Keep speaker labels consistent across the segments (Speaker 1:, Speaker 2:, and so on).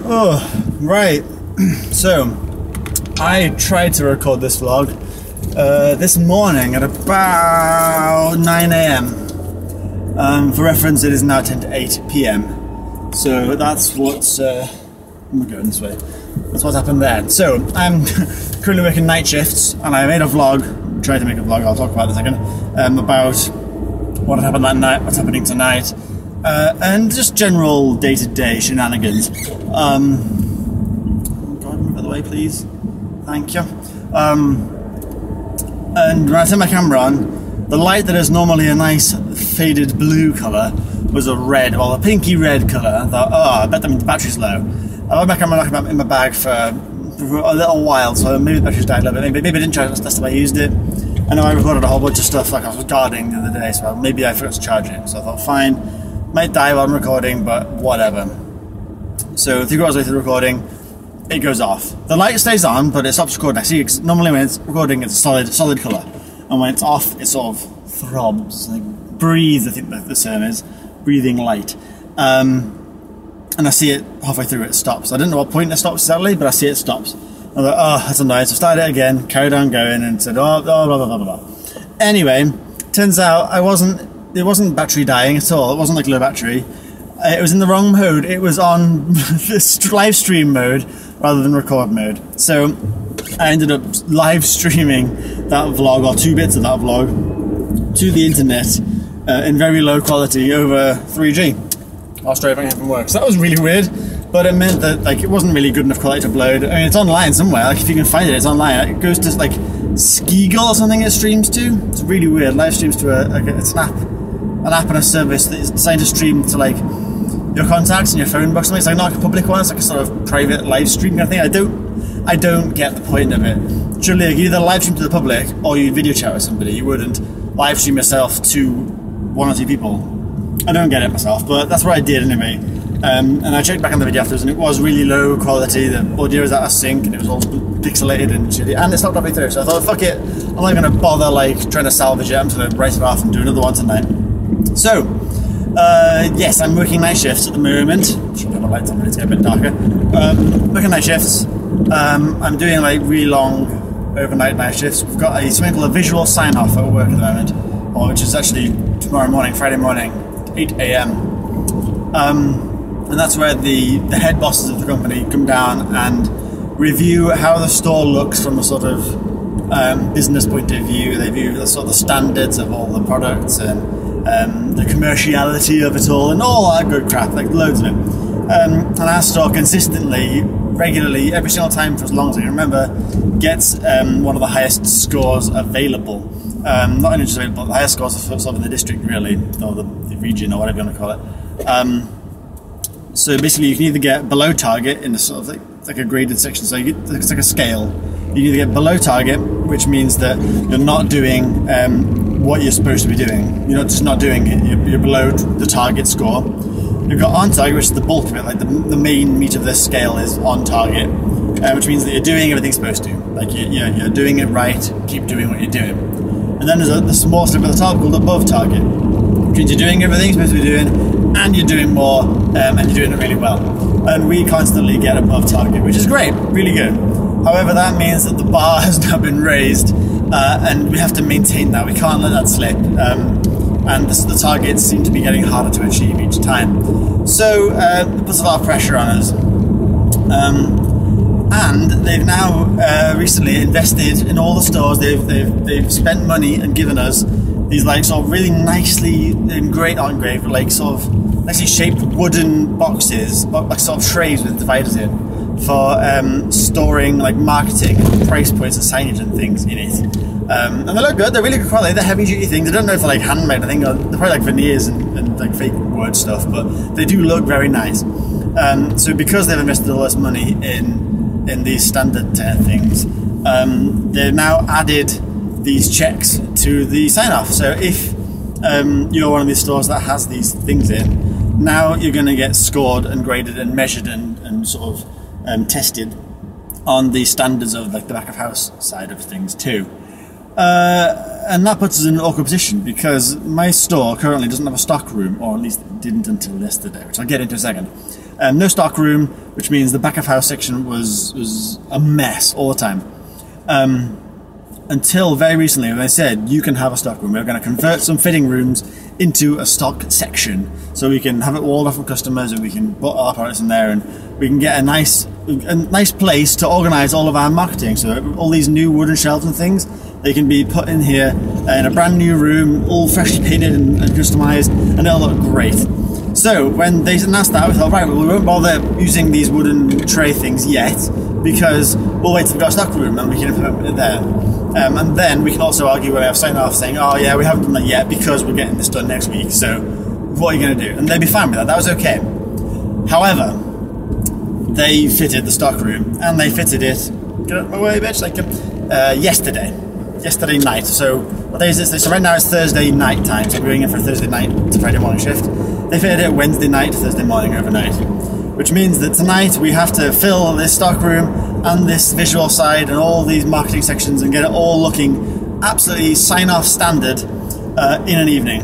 Speaker 1: Oh, right. So, I tried to record this vlog this morning at about 9 AM. For reference, it is now 10 to 8 PM. So that's what's... I'm going this way. That's what's happened there. So, I'm currently working night shifts, and I made a vlog, tried to make a vlog, I'll talk about it in a second, about what happened that night, what's happening tonight, and just general day-to-day shenanigans. God, move out of the way, please. Thank you. And when I turned my camera on, the light that is normally a nice faded blue colour was a red, well, a pinky red colour. I thought, oh, I bet the battery's low. I had my camera locked in my bag for a little while, so maybe the battery's died a little bit. Maybe I didn't charge it last time I used it. I know I recorded a whole bunch of stuff like I was guarding the other day, so maybe I forgot to charge it. So I thought, fine, might die while I'm recording, but whatever. So 3 quarters way through the recording, it goes off. The light stays on, but it stops recording. I see, normally when it's recording, it's a solid colour, and when it's off, it sort of throbs, like breathes. I think the term is breathing light. And I see it halfway through, it stops. I didn't know what point it stops exactly, but I see it stops. I was like, oh, that's annoying. So I started it again, carried on going, and said, oh, blah, blah, blah, blah, blah. Anyway, turns out it wasn't battery dying at all. It wasn't like low battery. It was in the wrong mode. It was on live stream mode rather than record mode. So I ended up live streaming that vlog, or 2 bits of that vlog, to the internet in very low quality over 3G. Whilst driving home from work. So that was really weird, but it meant that like it wasn't really good enough quality to upload. I mean, it's online somewhere. Like if you can find it, it's online. It goes to like Skeagle or something. It streams to. It's really weird. Live streams to an app and a service that is designed to stream to like your contacts and your phone book. Something. It's like not like a public one. It's like a sort of private live stream kind of thing. I don't get the point of it. Surely like, you either live stream to the public or you video chat with somebody. You wouldn't live stream yourself to 1 or 2 people. I don't get it myself, but that's what I did anyway. And I checked back on the video afterwards, and it was really low quality. The audio was out of sync, and it was all pixelated and shitty. And it stopped halfway through, so I thought, fuck it. I'm not going to bother like trying to salvage it. I'm just going to write it off and do another one tonight. So, yes, I'm working night shifts at the moment. Should have my lights on, it's getting a bit darker. Working night shifts. I'm doing like really long overnight night shifts. We've got something called a visual sign-off at work at the moment, which is actually tomorrow morning, Friday morning. 8 AM. And that's where the head bosses of the company come down and review how the store looks from a sort of business point of view. They view the sort of standards of all the products and the commerciality of it all and all that good crap, like loads of it. And our store consistently, regularly, every single time for as long as I can remember, gets one of the highest scores available. Not only just available, but the highest scores are sort of in the district, really, or the region, or whatever you want to call it. So basically, you can either get below target in a sort of like a graded section. So it's like a scale. You can either get below target, which means that you're not doing what you're supposed to be doing. You're just not doing it. You're below the target score. You've got on target, which is the bulk of it. Like the main meat of this scale is on target, which means that you're doing everything you're supposed to. Like you're doing it right. Keep doing what you're doing. And then there's the small step at the top called above target, which means you're doing everything you're supposed to be doing, and you're doing more, and you're doing it really well. And we constantly get above target, which is great, really good. However, that means that the bar has now been raised, and we have to maintain that. We can't let that slip. And the targets seem to be getting harder to achieve each time. So it puts a lot of pressure on us. And they've now recently invested in all the stores. They've spent money and given us these like sort of really nicely engraved, like sort of nicely shaped wooden boxes, like sort of trays with dividers in, for storing like marketing, price points, and signage and things in it. And they look good. They're really good quality. They're heavy duty things. I don't know if they're like handmade. I think they're probably like veneers and like fake wood stuff, but they do look very nice. So because they've invested all this money in these standard things, they've now added these checks to the sign-off. So if you're one of these stores that has these things in, now you're going to get scored and graded and measured and sort of tested on the standards of like the back of house side of things too. And that puts us in an awkward position because my store currently doesn't have a stock room, or at least it didn't until yesterday, which I'll get into in a second. No stock room, which means the back of house section was a mess all the time. Until very recently, when they said you can have a stock room, we're going to convert some fitting rooms into a stock section, so we can have it walled off from customers, and we can put our products in there, and we can get a nice place to organise all of our marketing. So all these new wooden shelves and things, they can be put in here in a brand new room, all freshly painted and customised, and they'll look great. So when they announced that, we thought, right, well, we won't bother using these wooden tray things yet, because we'll wait till we've got a stock room and we can implement it there. And then we can also argue when we have sign off saying, oh yeah, we haven't done that yet because we're getting this done next week, so what are you going to do? And they'd be fine with that, that was okay. However, they fitted the stock room, and they fitted it, get out of my way bitch, like yesterday night. So what day is this? So right now it's Thursday night time, so we're going in for a Thursday night to Friday morning shift. They fitted it Wednesday night, Thursday morning overnight, which means that tonight we have to fill this stock room and this visual side and all these marketing sections and get it all looking absolutely sign-off standard in an evening.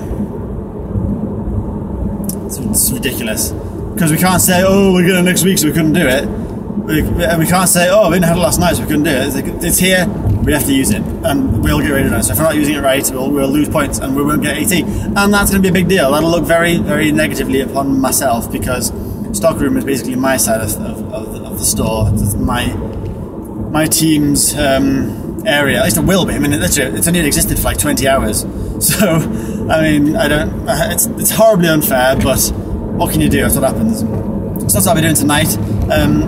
Speaker 1: It's ridiculous, because we can't say, oh, we're going next week so we couldn't do it, and we can't say, oh, we didn't have it last night so we couldn't do it. It's here, we have to use it, and we'll get ready to it. So if we're not using it right, we'll lose points and we won't get AT, and that's going to be a big deal. That'll look very, very negatively upon myself, because stockroom is basically my side of the store. It's my team's area. At least it will be. I mean, literally, it's only existed for like 20 hours. So, I mean, it's horribly unfair, but what can you do? That's what happens. So that's what I'll be doing tonight.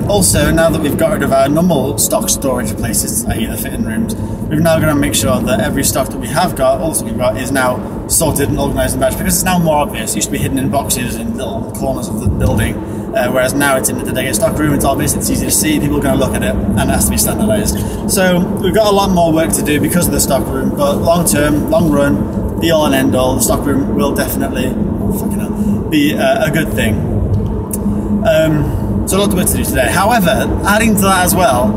Speaker 1: Also, now that we've got rid of our normal stock storage places, i.e. the fitting rooms, we're now going to make sure that every stock that we have got, also we've got, is now sorted and organised and batched, because it's now more obvious. It used to be hidden in boxes in little corners of the building, whereas now it's in the dedicated stock room, it's obvious, it's easy to see, people are going to look at it, and it has to be standardised. So we've got a lot more work to do because of the stock room, but long term, long run, the all and end all, the stock room will definitely be a good thing. So a lot of work to do today. However, adding to that as well,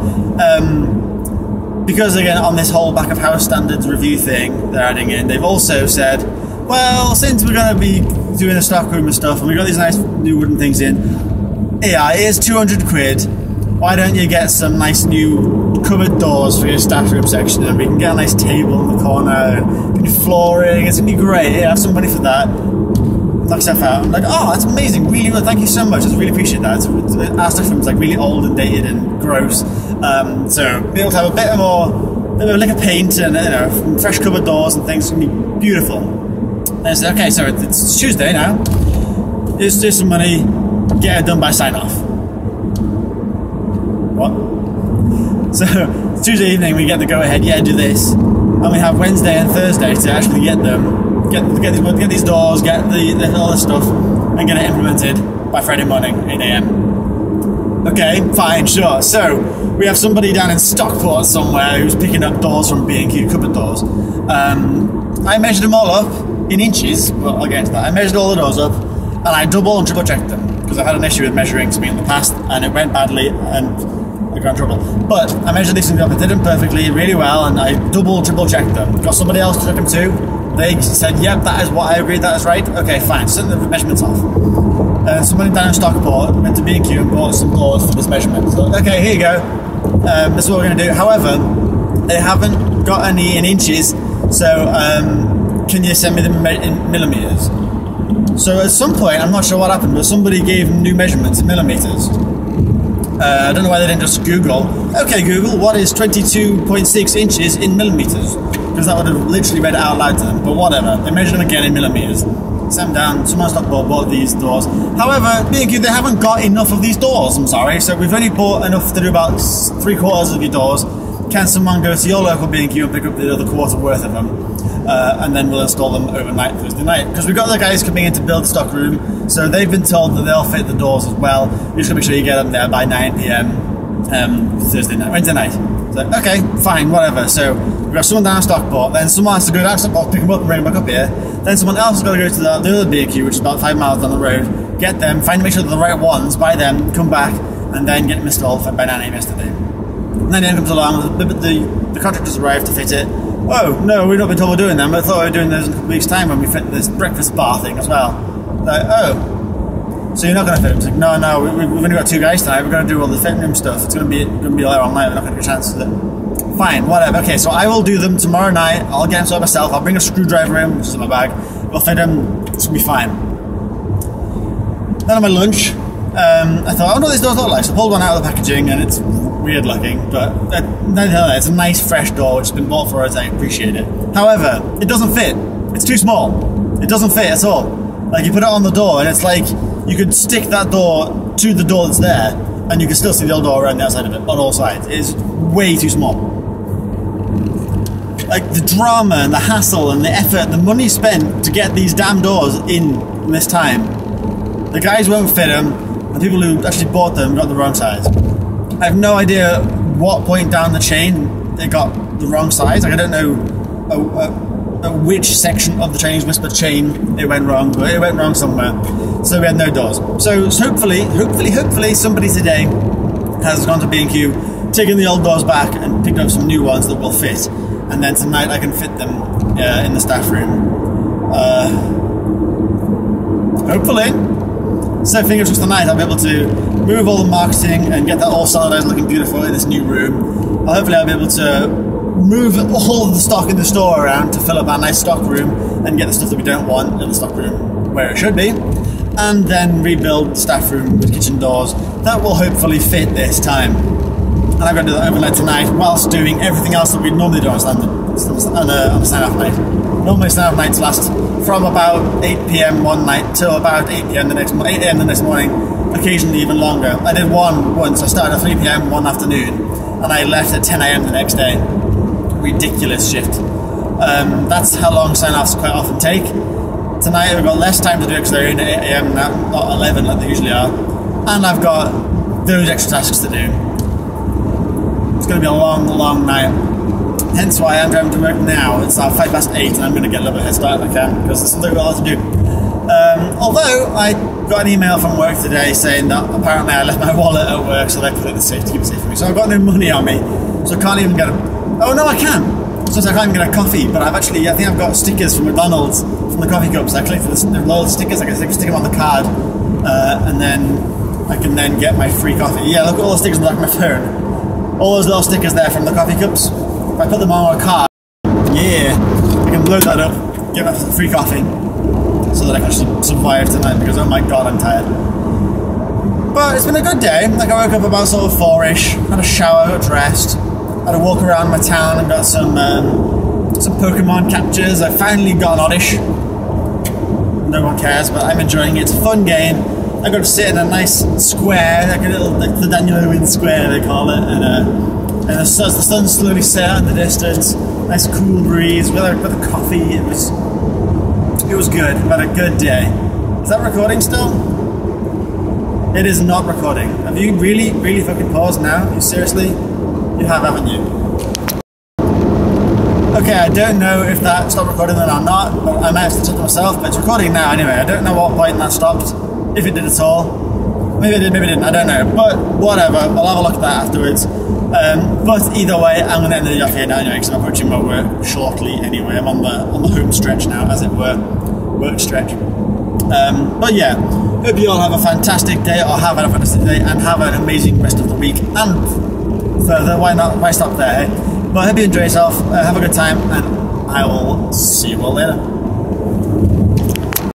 Speaker 1: because again on this whole back of house standards review thing they're adding in, they've also said, well, since we're going to be doing the stock room and stuff, and we've got these nice new wooden things in, yeah, here's 200 quid, why don't you get some nice new cupboard doors for your staff room section, and we can get a nice table in the corner, and new flooring, it's going to be great, yeah, have some money for that. Knock stuff out. I'm like, oh, that's amazing, really good, thank you so much, I really appreciate that. Our stuff room's like really old and dated and gross, so be able to have a bit of a lick of paint and fresh cupboard doors and things, it's going to be beautiful. And I said, okay, so it's Tuesday now, let's do some money, get it done by sign off. What? So it's Tuesday evening, we get the go ahead, yeah, do this, and we have Wednesday and Thursday to actually get them. Get these doors, get all this stuff, and get it implemented by Friday morning, 8 AM. Okay, fine, sure. So we have somebody down in Stockport somewhere who's picking up doors from B&Q, cupboard doors. I measured them all up in inches. Well, I'll get into that. I measured all the doors up, and I double and triple checked them, because I've had an issue with measuring something in the past, and it went badly, and I got in trouble. But I measured these things up, I did them perfectly, really well, and I double, triple checked them. Got somebody else to check them too. They said, yep, that is what I agreed, that is right. Okay, fine, send the measurements off. Somebody down in Stockport went to B&Q and bought some doors for this measurement. So, okay, here you go. This is what we're going to do. However, they haven't got any in inches, so can you send me them in millimetres? So at some point, I'm not sure what happened, but somebody gave them new measurements in millimetres. I don't know why they didn't just Google, okay Google, what is 22.6 inches in millimetres? Because that would have literally read it out loud to them, but whatever, they measured them again in millimetres. Sat them down, someone Stockport bought these doors. However, B&Q, they haven't got enough of these doors, I'm sorry, so we've only bought enough to do about 3/4 of your doors. Can someone go to your local B&Q and pick up the other quarter worth of them? And then we'll install them overnight Thursday night. Because we've got the guys coming in to build the stock room, so they've been told that they'll fit the doors as well. You're just going to make sure you get them there by 9 PM Thursday night, Wednesday night. So, okay, fine, whatever. So we've got someone down in Stockport, then someone has to go down to Stockport, pick them up and bring them back up here. Then someone else has got to go to the other B&Q, which is about 5 miles down the road, get them, make sure they're the right ones, buy them, come back, and then get them installed by 9 AM yesterday. And then the end comes along, the contractors arrive to fit it, oh, no, we've not been told we're doing them. I thought we were doing those in a couple weeks' time when we fit this breakfast bar thing as well. Like, oh, so you're not going to fit them? It's like, no, we've only got 2 guys tonight. We're going to do all the fitting room stuff. It's going to be all there all night. We're not going to get a chance to do it. Fine, whatever. Okay, so I will do them tomorrow night. I'll get them sorted myself. I'll bring a screwdriver in, which is in my bag. We'll fit them. It's going to be fine. Then on my lunch, I thought, I wonder what these doors look like. So I pulled one out of the packaging, and it's weird looking, but it's a nice fresh door which has been bought for us. I appreciate it. However, it doesn't fit. It's too small. It doesn't fit at all. Like, you put it on the door, and it's like you could stick that door to the door that's there, and you can still see the old door around the outside of it on all sides. It's way too small. Like, the drama and the hassle and the effort, the money spent to get these damn doors in this time, the guys won't fit them. The people who actually bought them got the wrong size. I have no idea what point down the chain they got the wrong size. Like, I don't know which section of the Chinese whisper chain it went wrong, but it went wrong somewhere. So we had no doors. So hopefully somebody today has gone to B&Q, taken the old doors back and picked up some new ones that will fit. And then tonight I can fit them in the staff room. Hopefully. So fingers crossed tonight I'll be able to move all the marketing and get that all solidized looking beautiful in this new room. Hopefully I'll be able to move all of the stock in the store around to fill up our nice stock room and get the stuff that we don't want in the stock room where it should be. And then rebuild the staff room with kitchen doors that will hopefully fit this time. And I'm going to do that overnight tonight whilst doing everything else that we normally do on a sign-off night. Normally sign-off nights last from about 8 PM one night till about 8 AM the next morning, occasionally even longer. I did one once. I started at 3 PM one afternoon and I left at 10 AM the next day. Ridiculous shift. That's how long sign-offs quite often take. Tonight I've got less time to do it because they're in at 8 AM now, not 11 like they usually are. And I've got those extra tasks to do. It's going to be a long night. Hence why I'm driving to work now. It's now 8:05 and I'm going to get a little bit of a head start if I can because there's something a lot to do. Although I got an email from work today saying that apparently I left my wallet at work, so they're completely safe to keep it safe for me. So I've got no money on me, so I can't even get a... Oh no, I can! So I can't even get a coffee, but I think I've got stickers from McDonald's from the coffee cups. I collected the loyalty stickers, I can stick them on the card, and then I can then get my free coffee. Yeah, look at all the stickers on the back of my phone. All those little stickers there from the coffee cups. If I put them on a card, yeah, I can load that up, get myself some free coffee, so that I can actually survive tonight, because oh my god, I'm tired. But it's been a good day. Like, I woke up about sort of 4-ish, had a shower, got dressed, had a walk around my town and got some Pokemon captures. I finally got an oddish. No one cares, but I'm enjoying it. It's a fun game. I got to sit in a nice square, like a little, like the Daniel Owen square they call it, and the sun slowly set in the distance. Nice cool breeze with a coffee. It was good. We had a good day. Is that recording still? It is not recording. Have you really fucking paused now? You seriously? You have, haven't you? Okay, I don't know if that stopped recording then or not, but I might have to check myself, but it's recording now anyway. I don't know what point that stopped, if it did at all. Maybe it did, maybe it didn't, I don't know. But whatever, I'll have a look at that afterwards. But either way, I'm going to end the video off here now anyway, because I'm approaching my work shortly anyway. I'm on the home stretch now, as it were. Work stretch. But yeah, hope you all have a fantastic day, or have a fantastic day, and have an amazing rest of the week. And further, why stop there? But I hope you enjoy yourself, have a good time, and I will see you all later.